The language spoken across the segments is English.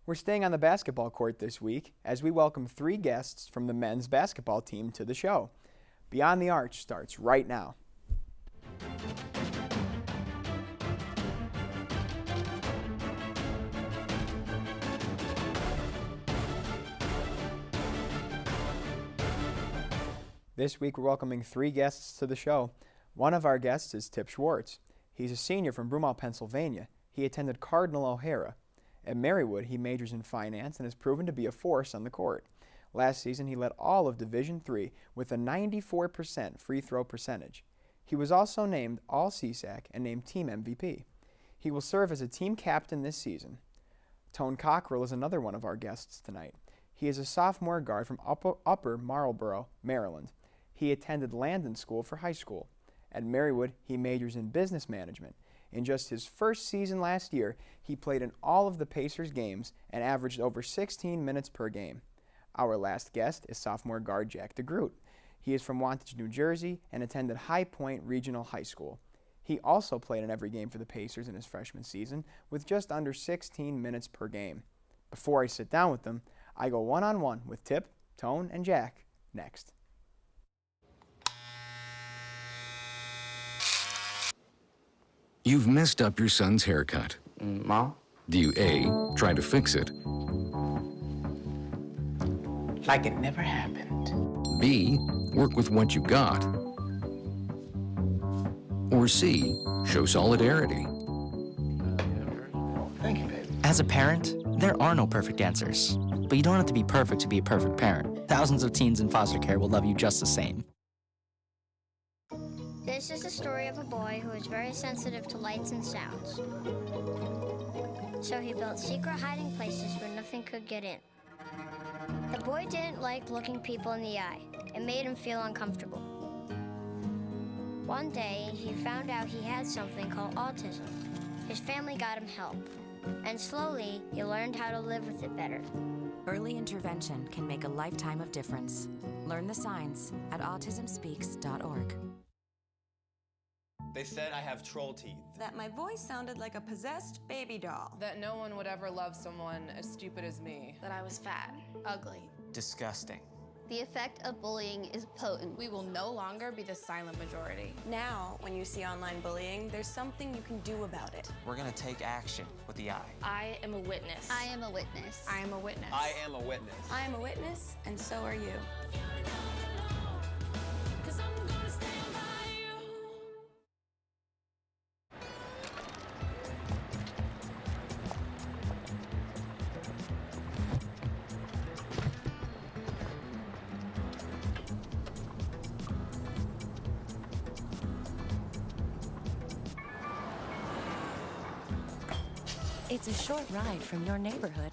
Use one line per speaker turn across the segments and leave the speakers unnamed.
We're staying on the basketball court this week as we welcome 3 guests from the men's basketball team to the show. Beyond the Arch starts right now. This week we're welcoming 3 guests to the show. One of our guests is Tip Swartz. He's a senior from Broomall, Pennsylvania. He attended Cardinal O'Hara. At Marywood, he majors in finance and has proven to be a force on the court. Last season, he led all of Division III with a 94% free throw percentage. He was also named All-CSAC and named Team MVP. He will serve as a team captain this season. Tone Cockrell is another one of our guests tonight. He is a sophomore guard from Upper Marlboro, Maryland. He attended Landon School for high school. At Marywood, he majors in business management. In just his first season last year, he played in all of the Pacers games and averaged over 16 minutes per game. Our last guest is sophomore guard Jack Degroot. He is from Wantage, New Jersey, and attended High Point Regional High School. He also played in every game for the Pacers in his freshman season with just under 16 minutes per game. Before I sit down with them, I go one-on-one with Tip, Tone, and Jack next.
You've messed up your son's haircut.
Mom?
Do you A, try to fix it,
Like it never happened.
B, work with what you got, or C, show solidarity?
Thank you, baby.
As a parent, there are no perfect answers. But you don't have to be perfect to be a perfect parent. Thousands of teens in foster care will love you just the same.
This is the story of a boy who is very sensitive to lights and sounds. So he built secret hiding places where nothing could get in. The boy didn't like looking people in the eye. It made him feel uncomfortable. One day, he found out he had something called autism. His family got him help, and slowly, he learned how to live with it better.
Early intervention can make a lifetime of difference. Learn the signs at autismspeaks.org.
They said I have troll teeth.
That my voice sounded like a possessed baby doll.
That no one would ever love someone as stupid as me.
That I was fat, ugly.
Disgusting.
The effect of bullying is potent.
We will no longer be the silent majority.
Now, when you see online bullying, there's something you can do about it.
We're gonna take action with the eye.
I am a witness.
I am a witness. I am a witness.
I am a witness.
I am a witness, and so are you.
It's a short ride from your neighborhood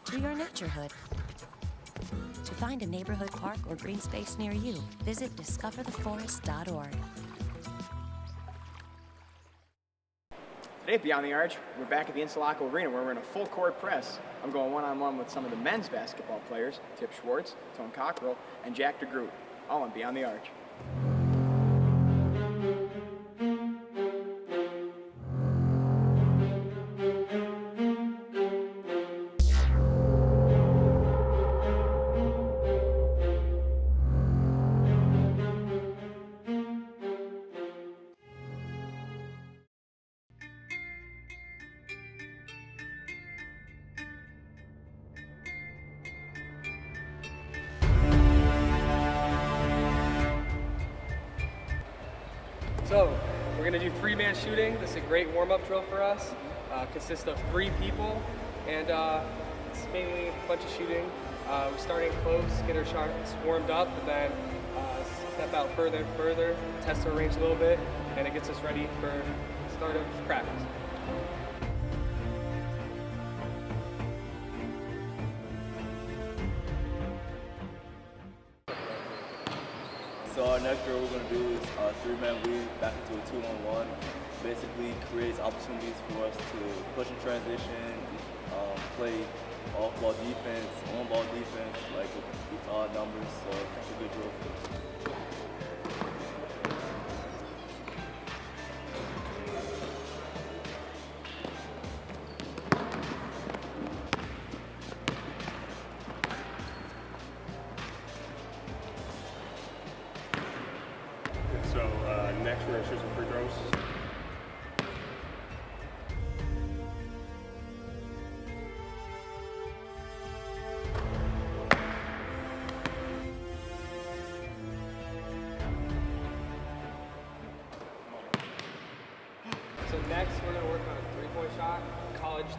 to your naturehood. To find a neighborhood park or green space near you, visit discovertheforest.org.
Today at Beyond the Arch, we're back at the Insulaco Arena where we're in a full court press. I'm going one-on-one with some of the men's basketball players, Tip Swartz, Tone Cockrell, and Jack Degroot, all on Beyond the Arch.
So, we're going to do 3-man shooting. This is a great warm-up drill for us. Consists of 3 people, and it's mainly a bunch of shooting. We're starting close, get our shots warmed up, and then step out further and further, test our range a little bit, and it gets us ready for the start of practice.
So our next drill we're going to do is 3-man lead back into a 2-on-1. Basically creates opportunities for us to push in transition, play off-ball defense, on-ball defense, like with odd numbers. So that's a good drill for us.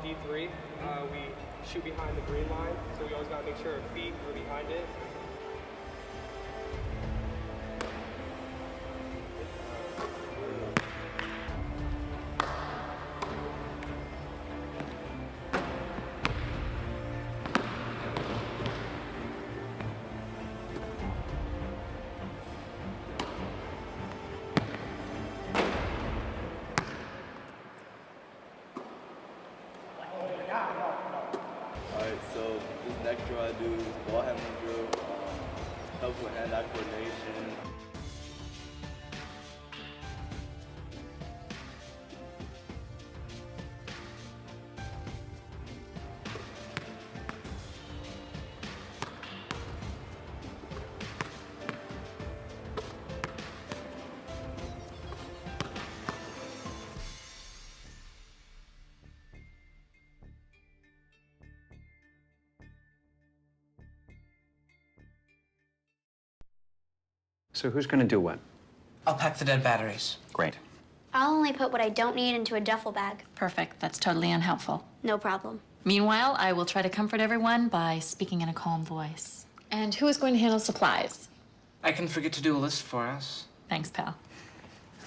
D3, we shoot behind the green line, so we always got to make sure our feet are behind it.
Alright, so this next drill I do is ball handling drill, helps with hand-eye coordination.
So who's going to do what?
I'll pack the dead batteries.
Great.
I'll only put what I don't need into a duffel bag.
Perfect. That's totally unhelpful.
No problem.
Meanwhile, I will try to comfort everyone by speaking in a calm voice. And who is going to handle supplies?
I can forget to do a list for us.
Thanks, pal.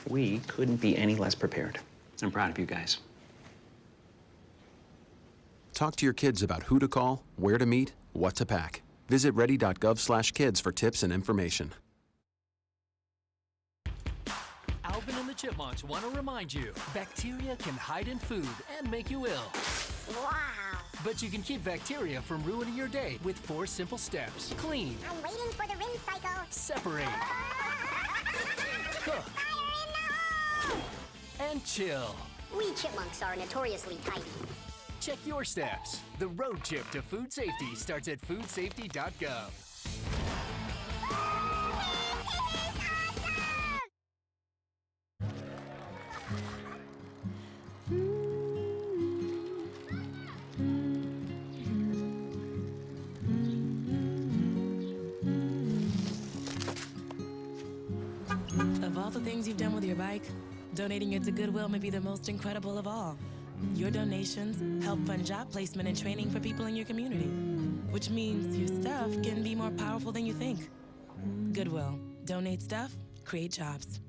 We couldn't be any less prepared. I'm proud of you guys.
Talk to your kids about who to call, where to meet, what to pack. Visit ready.gov/kids for tips and information.
Alvin and the Chipmunks want to remind you, bacteria can hide in food and make you ill.
Wow.
But you can keep bacteria from ruining your day with 4 simple steps. Clean.
I'm waiting for the rinse cycle.
Separate. Cook. And chill.
We chipmunks are notoriously tidy.
Check your steps. The road trip to food safety starts at foodsafety.gov.
Of all the things you've done with your bike, donating it to Goodwill may be the most incredible of all. Your donations help fund job placement and training for people in your community, which means your stuff can be more powerful than you think. Goodwill. Donate stuff, create jobs.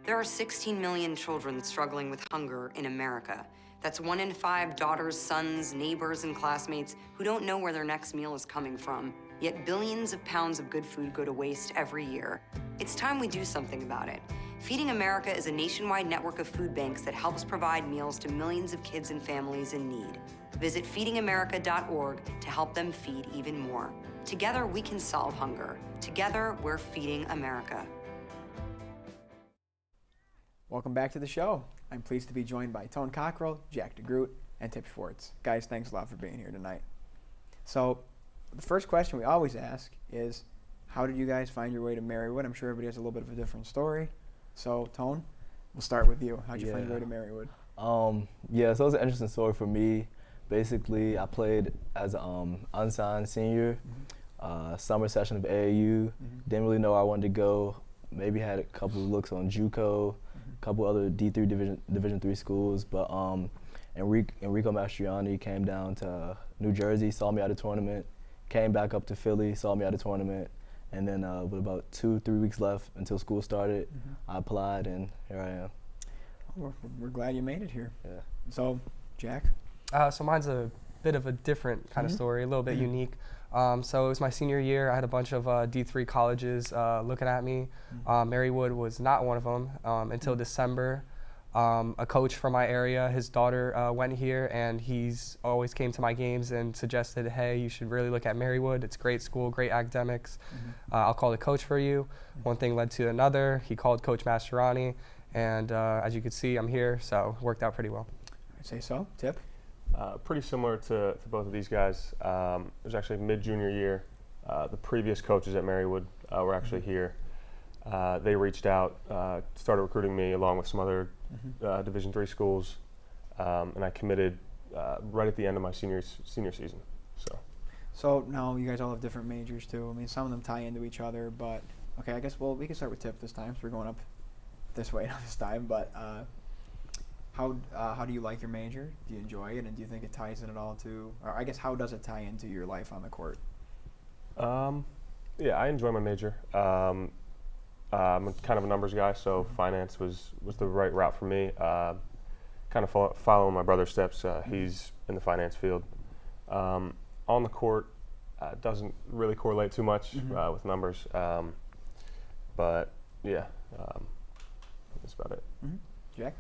There are 16 million children struggling with hunger in America. That's 1 in 5 daughters, sons, neighbors, and classmates who don't know where their next meal is coming from. Yet billions of pounds of good food go to waste every year. It's time we do something about it. Feeding America is a nationwide network of food banks that helps provide meals to millions of kids and families in need. Visit feedingamerica.org to help them feed even more. Together, we can solve hunger. Together, we're feeding America.
Welcome back to the show. I'm pleased to be joined by Tone Cockrell, Jack Degroot, and Tip Swartz. Guys, thanks a lot for being here tonight. So, the first question we always ask is, how did you guys find your way to Marywood? I'm sure everybody has a little bit of a different story. So, Tone, we'll start with you. How'd you find your way to Marywood?
Yeah, so it was an interesting story for me. Basically, I played as an unsigned senior, summer session of AAU. Didn't really know where I wanted to go. Maybe had a couple of looks on JUCO, a couple other D3 Division III schools, but Enrico Mastriani came down to New Jersey, saw me at a tournament, came back up to Philly, saw me at a tournament, and then with about 2-3 weeks left until school started, I applied, and here I am.
We're glad you made it here.
Yeah.
So, Jack?
So mine's a bit of a different kind of story, a little bit unique. So it was my senior year. I had a bunch of D3 colleges looking at me. Marywood was not one of them until December. A coach from my area, his daughter went here, and he's always came to my games and suggested, hey, you should really look at Marywood. It's a great school, great academics. I'll call the coach for you. One thing led to another. He called Coach Mastriani, and as you can see, I'm here, so it worked out pretty well.
I'd say so. Tip?
Pretty similar to both of these guys. It was actually mid-junior year. The previous coaches at Marywood were actually here. They reached out, started recruiting me along with some other Division III schools, and I committed right at the end of my senior season.
So now you guys all have different majors too. I mean, some of them tie into each other, but okay, I guess we can start with Tip this time. So we're going up this way this time. But How do you like your major? Do you enjoy it, and do you think it ties in at all to, or I guess how does it tie into your life on the court?
Yeah, I enjoy my major. I'm kind of a numbers guy, so finance was the right route for me. Kind of following my brother's steps. He's in the finance field. On the court, doesn't really correlate too much with numbers, but yeah, that's about it.
Jack?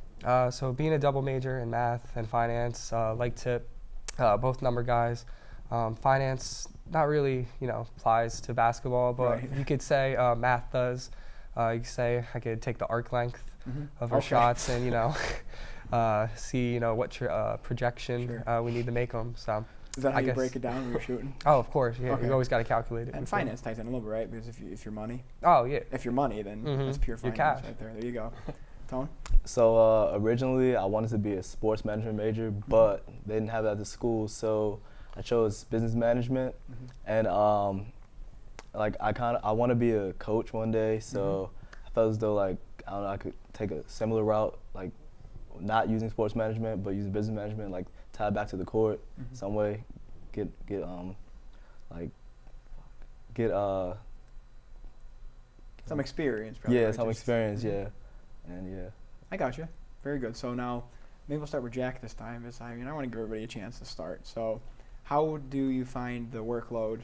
So being a double major in math and finance, like Tip, both number guys. Finance not really, applies to basketball, but you could say math does. You could say I could take the arc length of our shots and see what projection we need to make them. So
is that how you break it down when you're shooting?
Oh, of course. Yeah, you always got to calculate it.
And finance ties in a little bit, right? Because if you're money.
Oh yeah.
If you're money, then that's pure finance
cash.
right there. There you go. Tone?
So originally I wanted to be a sports management major, but they didn't have that at the school, so I chose business management. And I want to be a coach one day, so I felt as though I could take a similar route, like not using sports management but using business management, like tie it back to the court some way, get
some experience, probably.
Yeah, some experience, yeah. And yeah.
I got you. Very good. So now, maybe we'll start with Jack this time. I want to give everybody a chance to start. So, how do you find the workload,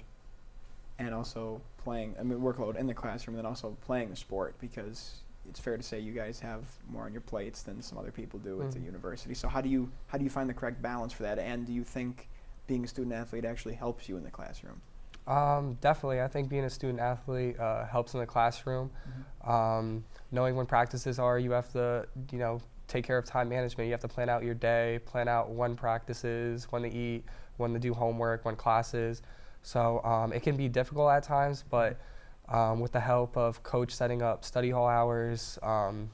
and also workload in the classroom, and then also playing the sport? Because it's fair to say you guys have more on your plates than some other people do at the university. So, how do you find the correct balance for that? And do you think being a student athlete actually helps you in the classroom?
Definitely. I think being a student athlete helps in the classroom. Knowing when practices are, you have to, take care of time management. You have to plan out your day, plan out when practices, when to eat, when to do homework, when classes. So it can be difficult at times, but with the help of coach setting up study hall hours and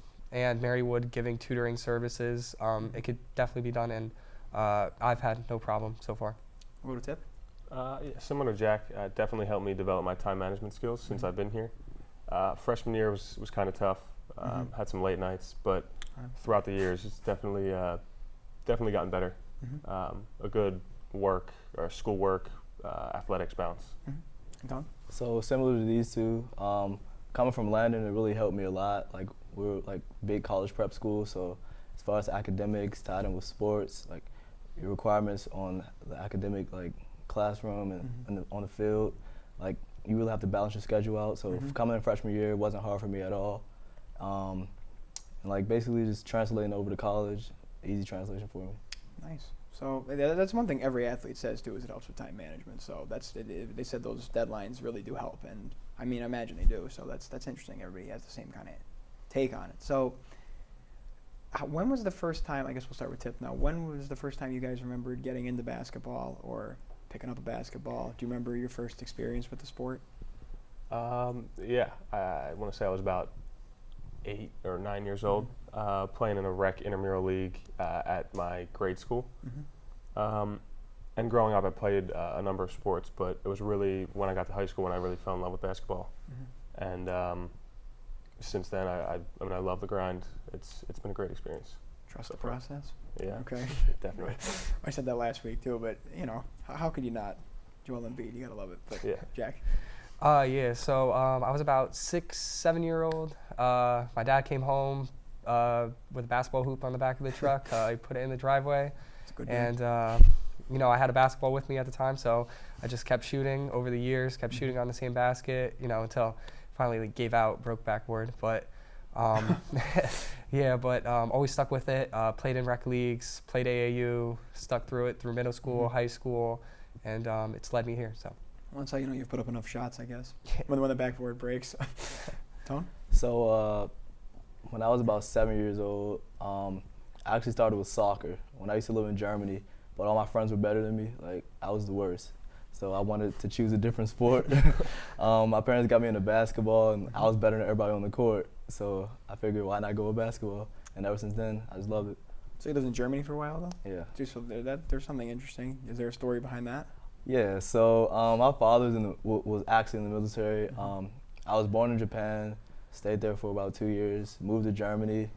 Marywood giving tutoring services, it could definitely be done, and I've had no problem so far.
What a tip?
Yeah, similar to Jack, definitely helped me develop my time management skills since I've been here. Freshman year was kind of tough. Had some late nights, but throughout the years, it's definitely gotten better. A good work or schoolwork, athletics balance.
Don?
So similar to these two, coming from Landon, it really helped me a lot. Like we're big college prep school, so as far as academics tied in with sports, your requirements on the academic classroom and on the field, you really have to balance your schedule out. So coming in freshman year, it wasn't hard for me at all. And basically just translating over to college, easy translation for me.
Nice. So that's one thing every athlete says too, is it helps with time management. So they said those deadlines really do help, and I imagine they do. So that's interesting. Everybody has the same kind of take on it. So when was the first time? I guess we'll start with Tip now. When was the first time you guys remembered getting into basketball or picking up a basketball? Do you remember your first experience with the sport?
Yeah, I want to say I was about 8 or 9 years old, playing in a rec intramural league at my grade school. And growing up, I played a number of sports, but it was really when I got to high school when I really fell in love with basketball. And since then, I love the grind. It's been a great experience.
Trust the process?
Yeah.
Okay.
Definitely.
I said that last week too, but how could you not? Joel Embiid, you gotta love it. But
yeah.
Jack?
Yeah, so I was about 6-7 year old. My dad came home with a basketball hoop on the back of the truck. He put it in the driveway.
That's a good
and I had a basketball with me at the time, so I just kept shooting over the years, kept shooting on the same basket, until finally gave out, broke backboard. But yeah, but always stuck with it. Played in rec leagues, played AAU, stuck through it through middle school, high school, and it's led me here. So.
Well, that's how you've put up enough shots, I guess. when the backboard breaks. Tone?
So when I was about 7 years old, I actually started with soccer. When I used to live in Germany, but all my friends were better than me. I was the worst. So I wanted to choose a different sport. My parents got me into basketball, and I was better than everybody on the court. So I figured, why not go with basketball? And ever since then, I just loved it.
So you lived in Germany for a while, though?
Yeah.
So there's something interesting. Is there a story behind that?
Yeah, so my father was actually in the military. I was born in Japan, stayed there for about 2 years, moved to Germany,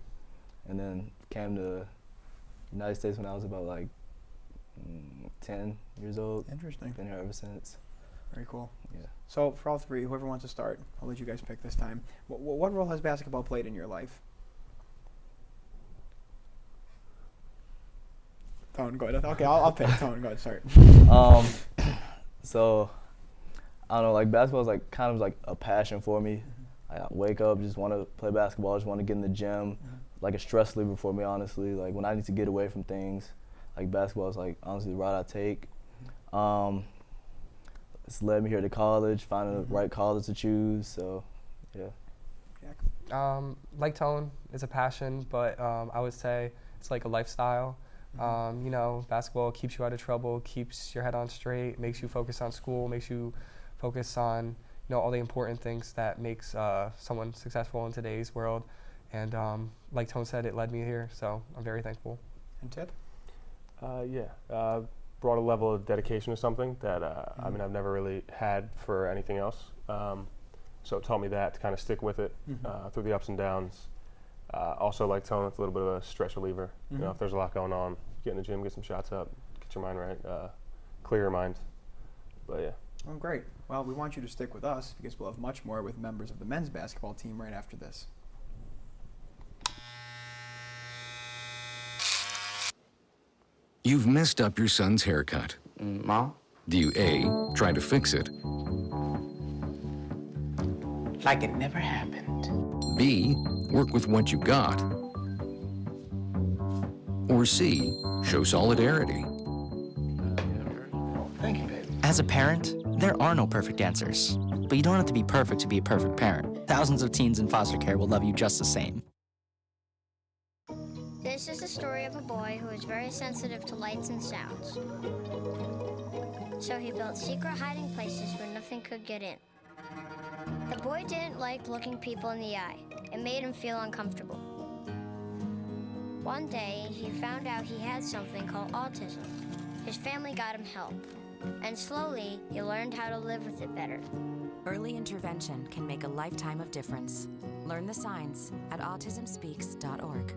and then came to United States when I was about like 10 years old.
Interesting.
Been here ever since.
Very cool.
Yeah.
So for all three, whoever wants to start, I'll let you guys pick this time. What role has basketball played in your life? Tone, go ahead. Okay, I'll pick. Tone, go ahead, start.
So, I don't know, like basketball is like kind of like a passion for me. I wake up, just want to play basketball, just want to get in the gym. Like a stress reliever for me, honestly. Like when I need to get away from things, like basketball is like honestly the route I take. It's led me here to college, finding the right college to choose, so yeah.
Like Tone, it's a passion, but I would say it's like a lifestyle. You know, basketball keeps you out of trouble, keeps your head on straight, makes you focus on school, makes you focus on, you know, all the important things that makes someone successful in today's world. And like Tone said, it led me here, so I'm very thankful.
And Tip?
Brought a level of dedication to something that I mean I've never really had for anything else. So it taught me that to kind of stick with it through the ups and downs. Also, like Tone, it's a little bit of a stress reliever. You know, if there's a lot going on, get in the gym, get some shots up, get your mind right, clear your mind. But yeah.
Well, great. Well, we want you to stick with us because we'll have much more with members of the men's basketball team right after this.
You've messed up your son's haircut.
Mom?
Do you A, try to fix it?
Like it never happened.
B, work with what you got? Or C, show solidarity?
Thank you, baby.
As a parent, there are no perfect answers. But you don't have to be perfect to be a perfect parent. Thousands of teens in foster care will love you just the same.
This is the story of a boy who is very sensitive to lights and sounds. So he built secret hiding places where nothing could get in. The boy didn't like looking people in the eye. It made him feel uncomfortable. One day, he found out he had something called autism. His family got him help, and slowly, he learned how to live with it better.
Early intervention can make a lifetime of difference. Learn the signs at autismspeaks.org.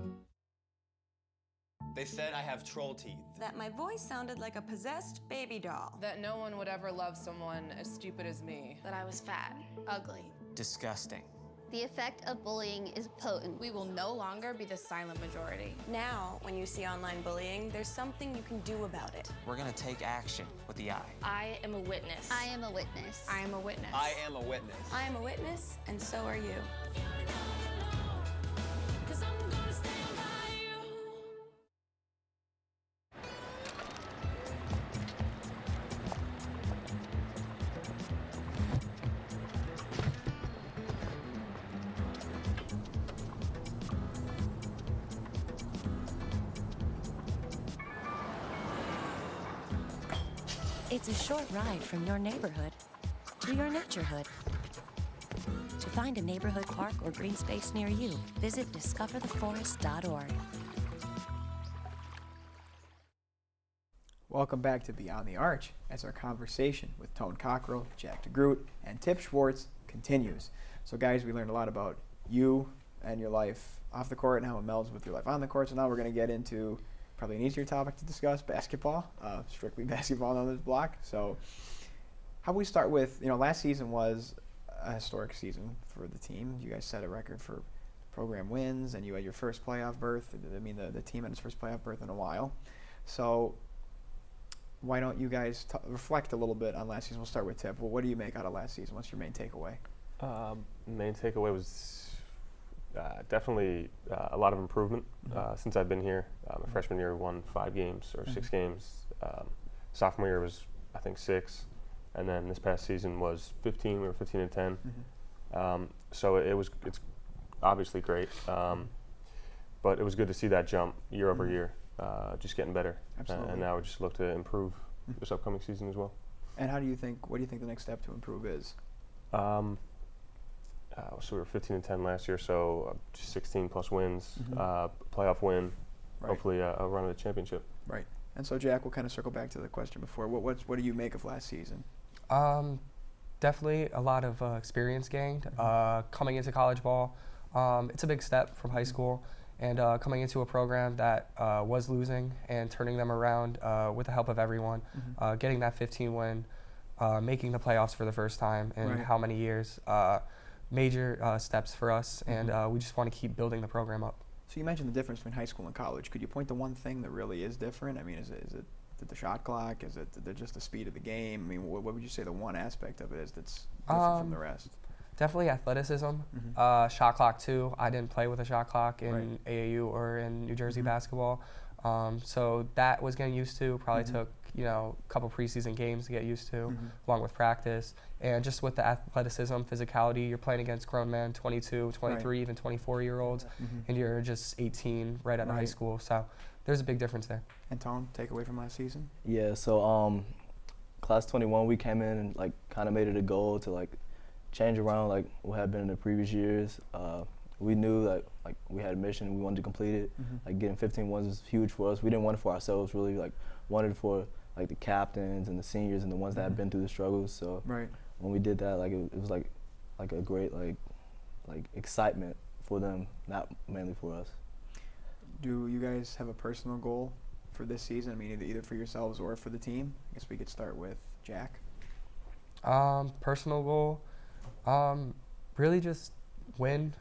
They said I have troll teeth.
That my voice sounded like a possessed baby doll.
That no one would ever love someone as stupid as me. That I was fat, ugly.
Disgusting.
The effect of bullying is potent.
We will no longer be the silent majority.
Now, when you see online bullying, there's something you can do about it.
We're gonna take action with the I.
I am a witness.
I am a witness.
I am a witness.
I am a witness.
I am a witness, and so are you.
It's a short ride from your neighborhood to your naturehood. To find a neighborhood park or green space near you, visit discovertheforest.org.
Welcome back to Beyond the Arch as our conversation with Tone Cockrell, Jack Degroot, and Tip Swartz continues. So guys, we learned a lot about you and your life off the court and how it melds with your life on the court. So now we're going to get into probably an easier topic to discuss, basketball, strictly basketball on this block. So how we start with, you know, last season was a historic season for the team. You guys set a record for program wins, and you had your first playoff berth. I mean, the team had its first playoff berth in a while. So why don't you guys reflect a little bit on last season? We'll start with Tip. Well, what do you make out of last season? What's your main takeaway?
Main takeaway was definitely a lot of improvement since I've been here. My freshman year, we won 5 games or 6 games. Sophomore year was, I think, 6. And then this past season was 15. We were 15 and 10. So it's obviously great. But it was good to see that jump year over year, just getting better.
Absolutely.
And now we just look to improve this upcoming season as well.
And what do you think the next step to improve is?
So we were 15 and 10 last year, so 16 plus wins, playoff win, hopefully a run at the championship.
Right. And so, Jack, we'll kind of circle back to the question before. What do you make of last season?
Definitely a lot of experience gained coming into college ball. It's a big step from high school, and coming into a program that was losing and turning them around with the help of everyone, getting that 15 win, making the playoffs for the first time in how many years, major steps for us, and we just want to keep building the program up.
So you mentioned the difference between high school and college. Could you point to one thing that really is different? I mean, is it the shot clock? Is it just the speed of the game? I mean, what would you say the one aspect of it is that's different from the rest?
Definitely athleticism. Shot clock too. I didn't play with a shot clock in AAU or in New Jersey basketball, so that was getting used to. Probably took a couple preseason games to get used to, along with practice. And just with the athleticism, physicality, you're playing against grown men, 22, 23, even 24-year-olds, and you're just 18 right out of high school. So there's a big difference there.
And Tone, take away from last season?
Yeah, so class 21, we came in and kind of made it a goal to change around what had been in the previous years. We knew that we had a mission, we wanted to complete it. Getting 15 wins was huge for us. We didn't want it for ourselves, really. Wanted it for the captains and the seniors and the ones that had been through the struggles. So when we did that, it was a great excitement for them, not mainly for us.
Do you guys have a personal goal for this season? I mean, either for yourselves or for the team? I guess we could start with Jack.
Personal goal, really just win,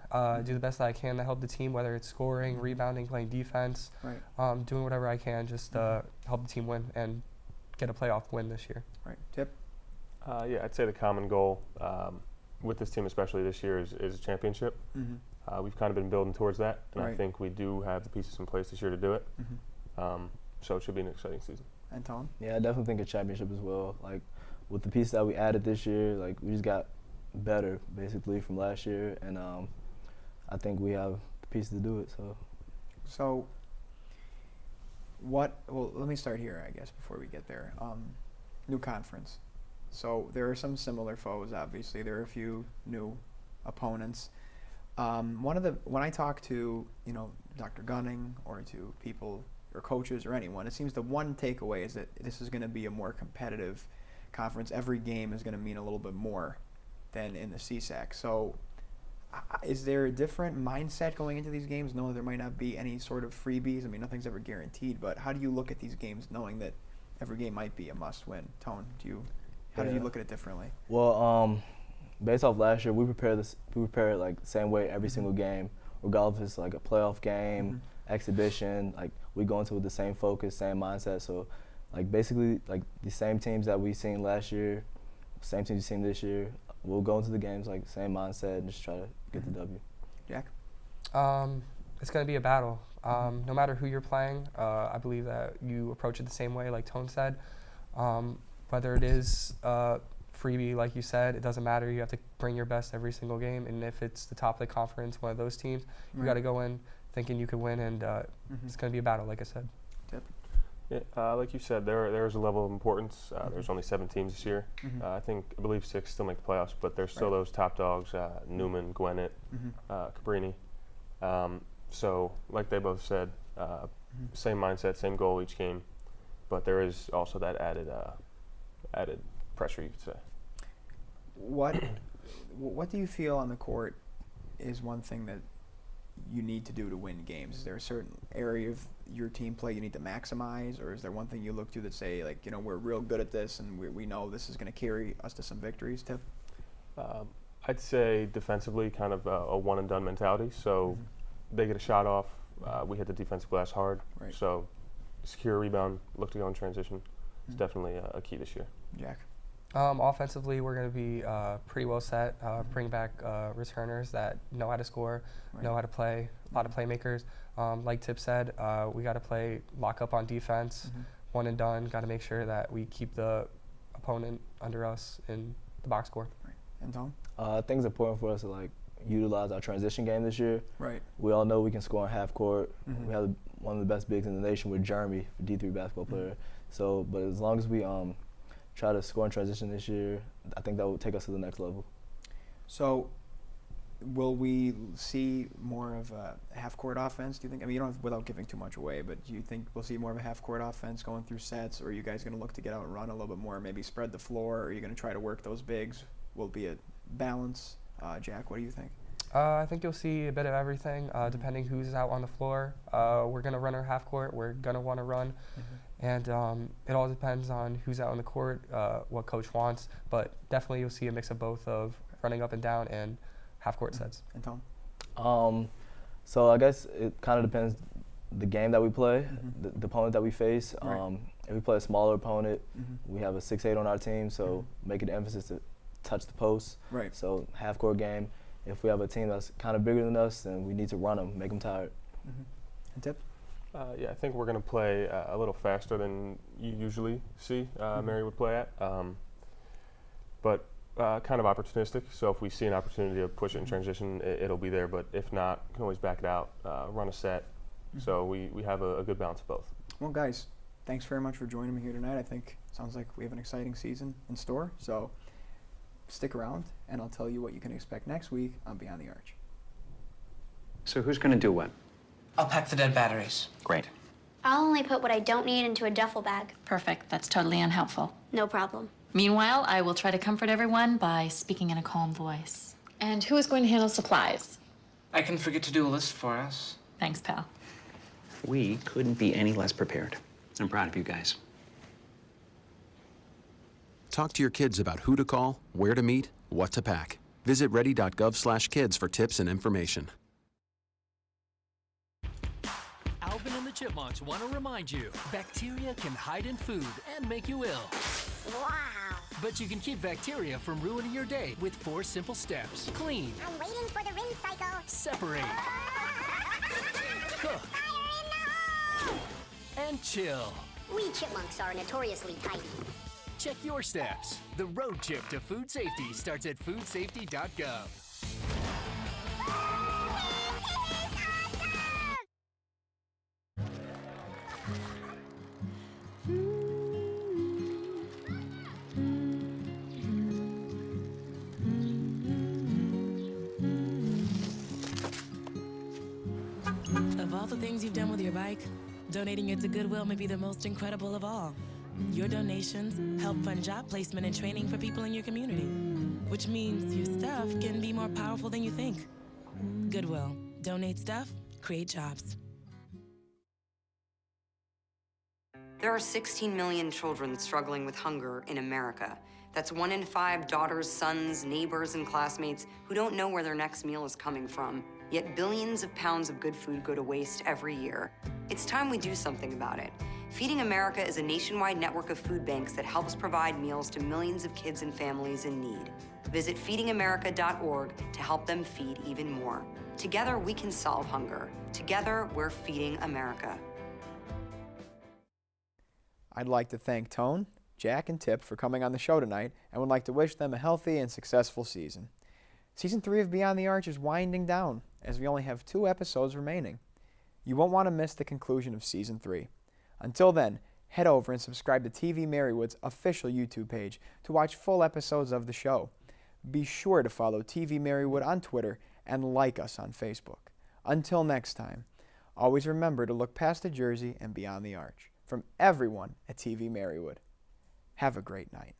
do the best that I can to help the team, whether it's scoring, rebounding, playing defense, doing whatever I can just to help the team win and get a playoff win this year.
Right. Tip?
Yeah, I'd say the common goal with this team, especially this year, is a championship. We've kind of been building towards that, and I think we do have the pieces in place this year to do it. So it should be an exciting season.
And Tom?
Yeah, I definitely think a championship as well. With the pieces that we added this year, we just got better basically from last year, and I think we have the pieces to do it.
So well, let me start here, I guess, before we get there. New conference. So there are some similar foes, obviously. There are a few new opponents. When I talk to, Dr. Gunning or to people or coaches or anyone, it seems the one takeaway is that this is going to be a more competitive conference. Every game is going to mean a little bit more than in the CSAC. So is there a different mindset going into these games, knowing there might not be any sort of freebies? I mean, nothing's ever guaranteed, but how do you look at these games knowing that every game might be a must-win? Tone, how do you look at it differently?
Well, based off last year, we prepare the same way every single game, regardless if it's a playoff game, exhibition. We go into it with the same focus, same mindset. So, basically, the same teams that we seen last year, same teams we seen this year. We'll go into the games same mindset and just try to get the W.
Jack?
It's going to be a battle. No matter who you're playing, I believe that you approach it the same way, like Tone said. Whether it is freebie, like you said, it doesn't matter. You have to bring your best every single game. And if it's the top of the conference, one of those teams, you got to go in thinking you could win, and it's going to be a battle, like I said.
Tip?
Yeah, like you said, there is a level of importance. There's only 7 teams this year. I believe 6 still make the playoffs, but there's still those top dogs: Newman, Gwinnett, Cabrini. So, like they both said, same mindset, same goal each game, but there is also that added pressure, you could say.
What do you feel on the court is one thing that you need to do to win games? Is there a certain area of your team play you need to maximize, or is there one thing you look to that say, we're real good at this and we know this is going to carry us to some victories? Tip?
I'd say defensively, kind of a one-and-done mentality. So they get a shot off, we hit the defensive glass hard. So secure rebound, look to go in transition. It's definitely a key this year.
Jack?
Offensively, we're going to be pretty well set. Bring back returners that know how to score, know how to play, a lot of playmakers. Like Tip said, we got to lock up on defense, one and done. Got to make sure that we keep the opponent under us in the box score.
Right. And Tom?
I think it's important for us to utilize our transition game this year.
Right.
We all know we can score on half court. We have one of the best bigs in the nation with Jeremy, a D3 basketball player. So, but as long as we try to score in transition this year, I think that will take us to the next level.
So, will we see more of a half-court offense, do you think? I mean, you don't have, without giving too much away, but do you think we'll see more of a half-court offense going through sets, or are you guys going to look to get out and run a little bit more, maybe spread the floor, or are you going to try to work those bigs? Will it be a balance? Jack, what do you think?
I think you'll see a bit of everything, depending who's out on the floor. We're going to run our half court. We're going to want to run. And it all depends on who's out on the court, what coach wants. But definitely you'll see a mix of both of running up and down and half court sets.
And Tom?
So I guess it kind of depends the game that we play, the opponent that we face.
Right.
If we play a smaller opponent, we have a 6'8" on our team, so make an emphasis to touch the post.
Right.
So half court game. If we have a team that's kind of bigger than us, then we need to run them, make them tired.
And Tip?
Yeah, I think we're going to play a little faster than you usually see Marywood play at, but kind of opportunistic. So if we see an opportunity to push it in transition, it'll be there. But if not, we can always back it out, run a set. So we have a good balance of both.
Well, guys, thanks very much for joining me here tonight. I think it sounds like we have an exciting season in store. So stick around, and I'll tell you what you can expect next week on Beyond the Arch.
So who's going to do what?
I'll pack the dead batteries.
Great.
I'll only put what I don't need into a duffel bag.
Perfect. That's totally unhelpful.
No problem.
Meanwhile, I will try to comfort everyone by speaking in a calm voice. And who is going to handle supplies?
I can forget to do a list for us.
Thanks, pal.
We couldn't be any less prepared. I'm proud of you guys.
Talk to your kids about who to call, where to meet, what to pack. Visit ready.gov/kids for tips and information.
Alvin and the Chipmunks want to remind you, bacteria can hide in food and make you ill.
Wow.
But you can keep bacteria from ruining your day with 4 simple steps. Clean.
I'm waiting for the rinse cycle.
Separate. Cook. And chill.
We chipmunks are notoriously tight.
Check your steps. The road trip to food safety starts at foodsafety.gov.
Of all the things you've done with your bike, donating it to Goodwill may be the most incredible of all. Your donations help fund job placement and training for people in your community, which means your stuff can be more powerful than you think. Goodwill. Donate stuff, create jobs.
There are 16 million children struggling with hunger in America. That's 1 in 5 daughters, sons, neighbors, and classmates who don't know where their next meal is coming from. Yet billions of pounds of good food go to waste every year. It's time we do something about it. Feeding America is a nationwide network of food banks that helps provide meals to millions of kids and families in need. Visit feedingamerica.org to help them feed even more. Together, we can solve hunger. Together, we're feeding America.
I'd like to thank Tone, Jack, and Tip for coming on the show tonight, and would like to wish them a healthy and successful season. Season 3 of Beyond the Arch is winding down, as we only have 2 episodes remaining. You won't want to miss the conclusion of Season 3. Until then, head over and subscribe to TV-Marywood's official YouTube page to watch full episodes of the show. Be sure to follow TV-Marywood on Twitter and like us on Facebook. Until next time, always remember to look past the jersey and beyond the arch. From everyone at TV-Marywood, have a great night.